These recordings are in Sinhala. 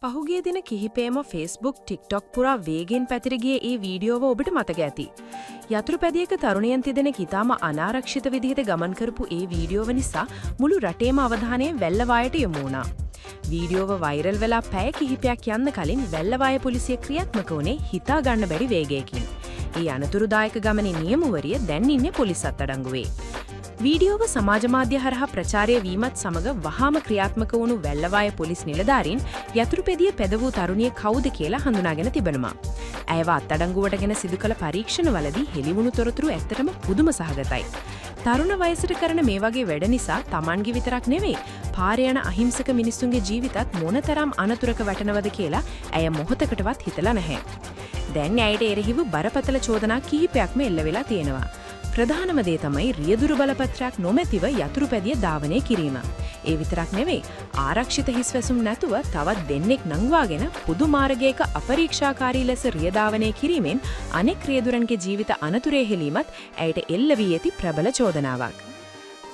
පහුගිය දින කිහිපෙම Facebook, TikTok පුරා වේගෙන් පැතිර ගිය ඒ වීඩියෝව ඔබට මතක ඇති. යතුරුපැදියක තරුණියන් තිදෙනෙක් ඉතාම අනාරක්ෂිත විදිහට ගමන් කරපු ඒ වීඩියෝව නිසා මුළු රටේම අවධානය වැල්ලවායට යොමු වුණා. වීඩියෝව වෛරල් වෙලා පැය කිහිපයක් යන්න කලින් වැල්ලවාය පොලිසිය ක්‍රියාත්මක වුණේ හිතා ගන්න බැරි වේගයකින්. ඒ අනතුරුදායක ගමනේ නියමුවරිය දැන් ඉන්නේ පොලිස් අත්අඩංගුවේ. වීඩියෝව සමාජ මාධ්‍ය හරහා ප්‍රචාරය වීමත් සමග වහාම ක්‍රියාත්මක වුණු වැල්ලවාය පොලිස් නිලධාරීන් යතුරුපැදිය පැද වූ තරුණිය කවුද කියලා හඳුනාගෙන තිබෙනවා. ඇයව අත්අඩංගුවටගෙන සිදු කළ පරීක්ෂණවලදී හෙළිවුණු තොරතුරු ඇත්තටම පුදුම සහගතයි. තරුණ වයසට කරන මේ වගේ වැඩ නිසා Tamanගේ විතරක් නෙවෙයි පාරේ යන අහිංසක මිනිස්සුන්ගේ ජීවිතත් මොනතරම් අනතුරක වැටෙනවද කියලා ඇය මොහොතකටවත් හිතලා නැහැ. දැන් ඇයට එරෙහිව බරපතල චෝදනා කිහිපයක්ම එල්ල වෙලා තියෙනවා. ප්‍රධානම දේ තමයි රියදුරු බලපත්‍රයක් නොමැතිව යතුරුපැදිය ධාවනය කිරීම. ඒ විතරක් නෙවෙයි ආරක්ෂිත හිස්වැසුම් නැතුව තවත් දෙන්නෙක් නංවාගෙන පුදු මාර්ගයක අපරීක්ෂාකාරී ලෙස රිය ධාවනය කිරීමෙන් අනෙක් රියදුරන්ගේ ජීවිත අනතුරේ හෙලීමත් ඇයට එල්ල වී ඇති ප්‍රබල චෝදනාවක්.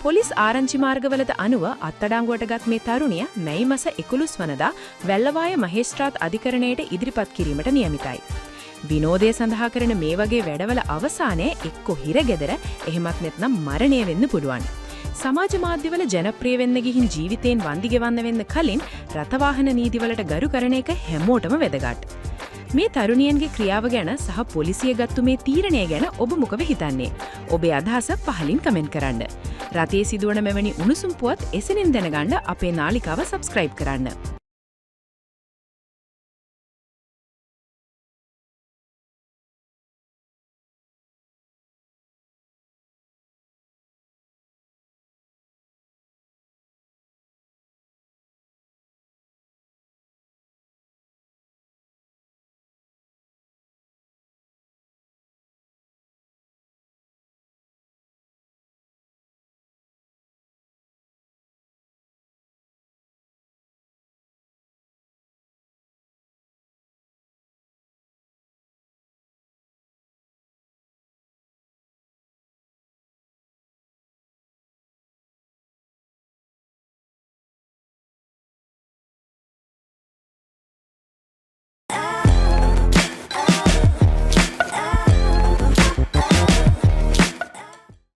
පොලිස් ආරංචි මාර්ගවලට අනුව අත්අඩංගුවටගත් මේ තරුණිය මැයි මාස 11 වනදා වැල්ලවාය මහේස්ත්‍රාත් අධිකරණයට ඉදිරිපත් කිරීමට නියමිතයි. විනෝදය සඳහා කරන මේ වගේ වැඩවල අවසානයේ එක්ක හිරගෙදර එහෙමත් නැත්නම් මරණය වෙන්න පුළුවන්. සමාජ මාධ්‍යවල ජනප්‍රිය වෙන්න ගිහින් ජීවිතේන් වන්දි ගෙවන්න වෙන්න කලින් රථවාහන නීතිවලට ගරු කරන එක හැමෝටම වැදගත්. මේ තරුණියන්ගේ ක්‍රියාව ගැන සහ පොලිසිය ගත්තු මේ තීරණය ගැන ඔබ මොකද හිතන්නේ? ඔබේ අදහස පහලින් කමෙන්ට් කරන්න. රටේ සිදුවන මෙවැනි උණුසුම් පුවත් එසෙනින් දැනගන්න අපේ නාලිකාව සබ්ස්ක්‍රයිබ් කරන්න.